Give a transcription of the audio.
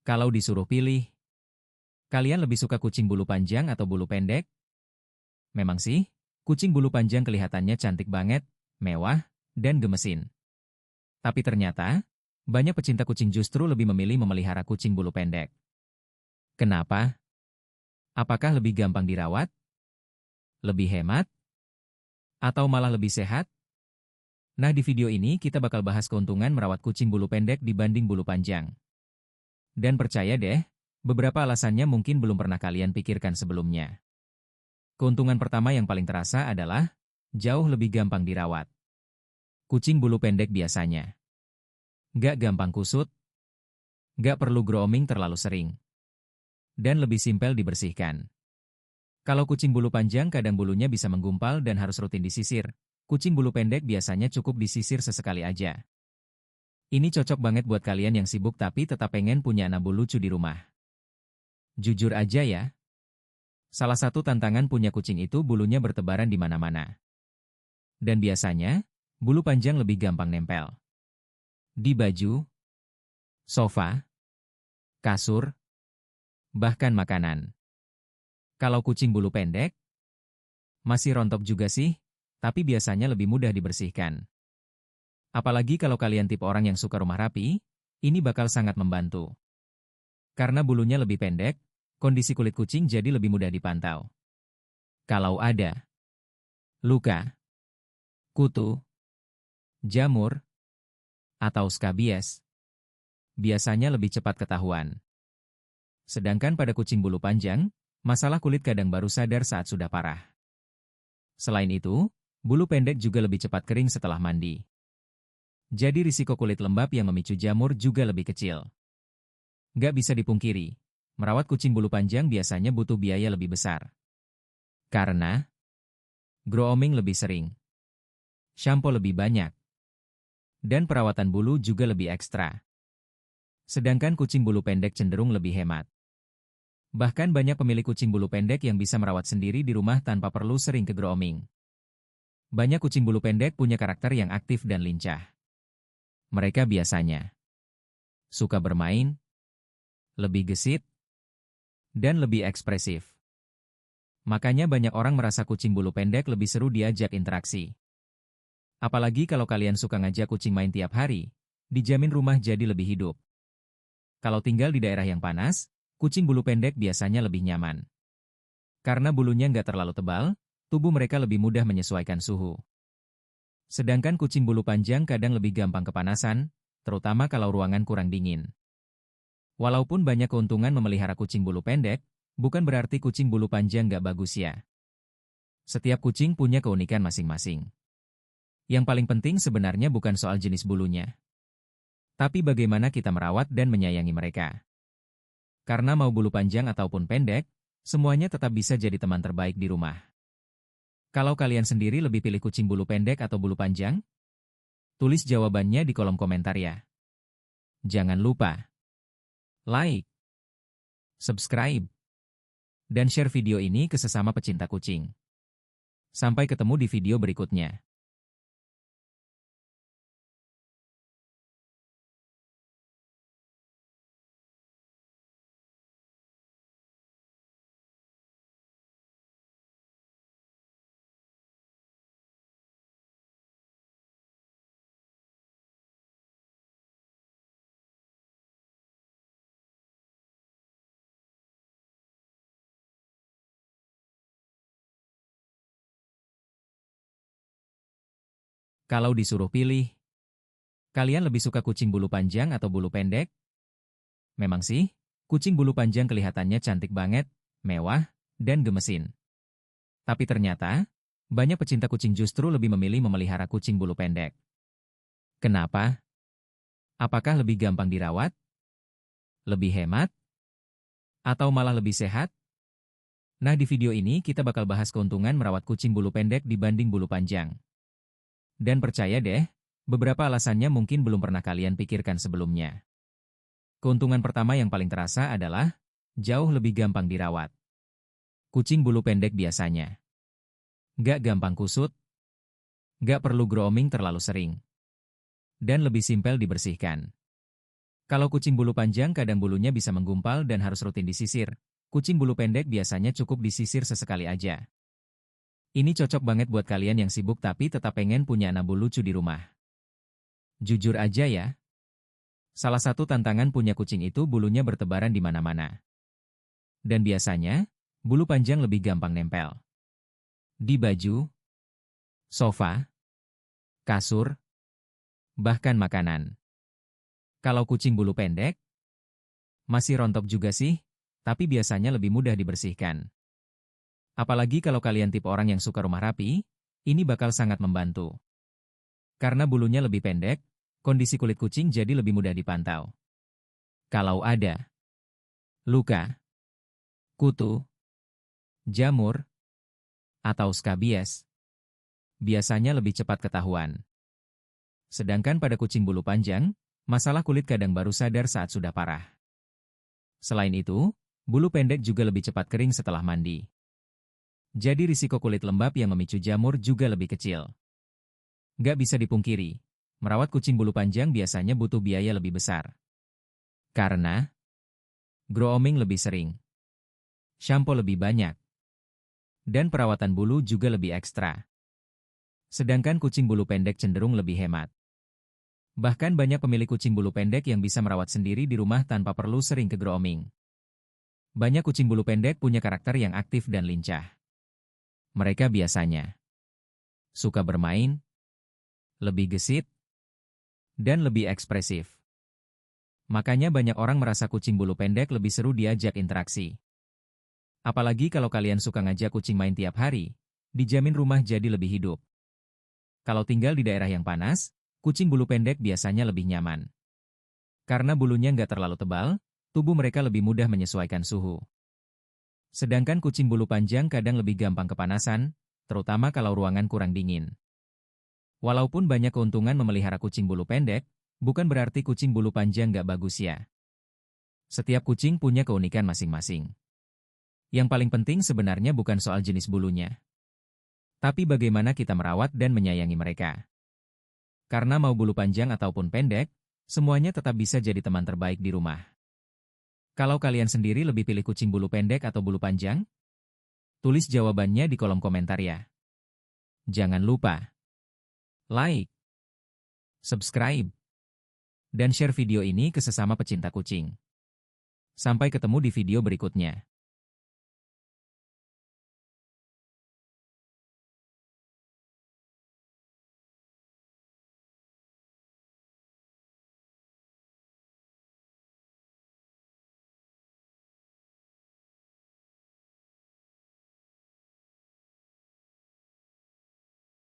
Kalau disuruh pilih, kalian lebih suka kucing bulu panjang atau bulu pendek? Memang sih, kucing bulu panjang kelihatannya cantik banget, mewah, dan gemesin. Tapi ternyata, banyak pecinta kucing justru lebih memilih memelihara kucing bulu pendek. Kenapa? Apakah lebih gampang dirawat? Lebih hemat? Atau malah lebih sehat? Nah, di video ini kita bakal bahas keuntungan merawat kucing bulu pendek dibanding bulu panjang. Dan percaya deh, beberapa alasannya mungkin belum pernah kalian pikirkan sebelumnya. Keuntungan pertama yang paling terasa adalah jauh lebih gampang dirawat. Kucing bulu pendek biasanya nggak gampang kusut, nggak perlu grooming terlalu sering, dan lebih simpel dibersihkan. Kalau kucing bulu panjang kadang bulunya bisa menggumpal dan harus rutin disisir. Kucing bulu pendek biasanya cukup disisir sesekali aja. Ini cocok banget buat kalian yang sibuk tapi tetap pengen punya nabul lucu di rumah. Jujur aja ya, salah satu tantangan punya kucing itu bulunya bertebaran di mana-mana. Dan biasanya, bulu panjang lebih gampang nempel di baju, sofa, kasur, bahkan makanan. Kalau kucing bulu pendek, masih rontok juga sih, tapi biasanya lebih mudah dibersihkan. Apalagi kalau kalian tipe orang yang suka rumah rapi, ini bakal sangat membantu. Karena bulunya lebih pendek, kondisi kulit kucing jadi lebih mudah dipantau. Kalau ada luka, kutu, jamur, atau skabies, biasanya lebih cepat ketahuan. Sedangkan pada kucing bulu panjang, masalah kulit kadang baru sadar saat sudah parah. Selain itu, bulu pendek juga lebih cepat kering setelah mandi. Jadi risiko kulit lembab yang memicu jamur juga lebih kecil. Nggak bisa dipungkiri, merawat kucing bulu panjang biasanya butuh biaya lebih besar. Karena grooming lebih sering, shampoo lebih banyak, dan perawatan bulu juga lebih ekstra. Sedangkan kucing bulu pendek cenderung lebih hemat. Bahkan banyak pemilik kucing bulu pendek yang bisa merawat sendiri di rumah tanpa perlu sering ke grooming. Banyak kucing bulu pendek punya karakter yang aktif dan lincah. Mereka biasanya suka bermain, lebih gesit, dan lebih ekspresif. Makanya banyak orang merasa kucing bulu pendek lebih seru diajak interaksi. Apalagi kalau kalian suka ngajak kucing main tiap hari, dijamin rumah jadi lebih hidup. Kalau tinggal di daerah yang panas, kucing bulu pendek biasanya lebih nyaman. Karena bulunya nggak terlalu tebal, tubuh mereka lebih mudah menyesuaikan suhu. Sedangkan kucing bulu panjang kadang lebih gampang kepanasan, terutama kalau ruangan kurang dingin. Walaupun banyak keuntungan memelihara kucing bulu pendek, bukan berarti kucing bulu panjang nggak bagus ya. Setiap kucing punya keunikan masing-masing. Yang paling penting sebenarnya bukan soal jenis bulunya, tapi bagaimana kita merawat dan menyayangi mereka. Karena mau bulu panjang ataupun pendek, semuanya tetap bisa jadi teman terbaik di rumah. Kalau kalian sendiri lebih pilih kucing bulu pendek atau bulu panjang? Tulis jawabannya di kolom komentar ya. Jangan lupa like, subscribe, dan share video ini ke sesama pecinta kucing. Sampai ketemu di video berikutnya. Kalau disuruh pilih, kalian lebih suka kucing bulu panjang atau bulu pendek? Memang sih, kucing bulu panjang kelihatannya cantik banget, mewah, dan gemesin. Tapi ternyata, banyak pecinta kucing justru lebih memilih memelihara kucing bulu pendek. Kenapa? Apakah lebih gampang dirawat? Lebih hemat? Atau malah lebih sehat? Nah, di video ini kita bakal bahas keuntungan merawat kucing bulu pendek dibanding bulu panjang. Dan percaya deh, beberapa alasannya mungkin belum pernah kalian pikirkan sebelumnya. Keuntungan pertama yang paling terasa adalah jauh lebih gampang dirawat. Kucing bulu pendek biasanya nggak gampang kusut, nggak perlu grooming terlalu sering, dan lebih simpel dibersihkan. Kalau kucing bulu panjang kadang bulunya bisa menggumpal dan harus rutin disisir. Kucing bulu pendek biasanya cukup disisir sesekali aja. Ini cocok banget buat kalian yang sibuk tapi tetap pengen punya nabul lucu di rumah. Jujur aja ya, salah satu tantangan punya kucing itu bulunya bertebaran di mana-mana. Dan biasanya, bulu panjang lebih gampang nempel. Di baju, sofa, kasur, bahkan makanan. Kalau kucing bulu pendek, masih rontok juga sih, tapi biasanya lebih mudah dibersihkan. Apalagi kalau kalian tipe orang yang suka rumah rapi, ini bakal sangat membantu. Karena bulunya lebih pendek, kondisi kulit kucing jadi lebih mudah dipantau. Kalau ada luka, kutu, jamur, atau skabies, biasanya lebih cepat ketahuan. Sedangkan pada kucing bulu panjang, masalah kulit kadang baru sadar saat sudah parah. Selain itu, bulu pendek juga lebih cepat kering setelah mandi. Jadi risiko kulit lembab yang memicu jamur juga lebih kecil. Nggak bisa dipungkiri, merawat kucing bulu panjang biasanya butuh biaya lebih besar. Karena grooming lebih sering, shampoo lebih banyak, dan perawatan bulu juga lebih ekstra. Sedangkan kucing bulu pendek cenderung lebih hemat. Bahkan banyak pemilik kucing bulu pendek yang bisa merawat sendiri di rumah tanpa perlu sering ke grooming. Banyak kucing bulu pendek punya karakter yang aktif dan lincah. Mereka biasanya suka bermain, lebih gesit, dan lebih ekspresif. Makanya banyak orang merasa kucing bulu pendek lebih seru diajak interaksi. Apalagi kalau kalian suka ngajak kucing main tiap hari, dijamin rumah jadi lebih hidup. Kalau tinggal di daerah yang panas, kucing bulu pendek biasanya lebih nyaman. Karena bulunya nggak terlalu tebal, tubuh mereka lebih mudah menyesuaikan suhu. Sedangkan kucing bulu panjang kadang lebih gampang kepanasan, terutama kalau ruangan kurang dingin. Walaupun banyak keuntungan memelihara kucing bulu pendek, bukan berarti kucing bulu panjang nggak bagus ya. Setiap kucing punya keunikan masing-masing. Yang paling penting sebenarnya bukan soal jenis bulunya, tapi bagaimana kita merawat dan menyayangi mereka. Karena mau bulu panjang ataupun pendek, semuanya tetap bisa jadi teman terbaik di rumah. Kalau kalian sendiri lebih pilih kucing bulu pendek atau bulu panjang? Tulis jawabannya di kolom komentar ya. Jangan lupa like, subscribe, dan share video ini ke sesama pecinta kucing. Sampai ketemu di video berikutnya.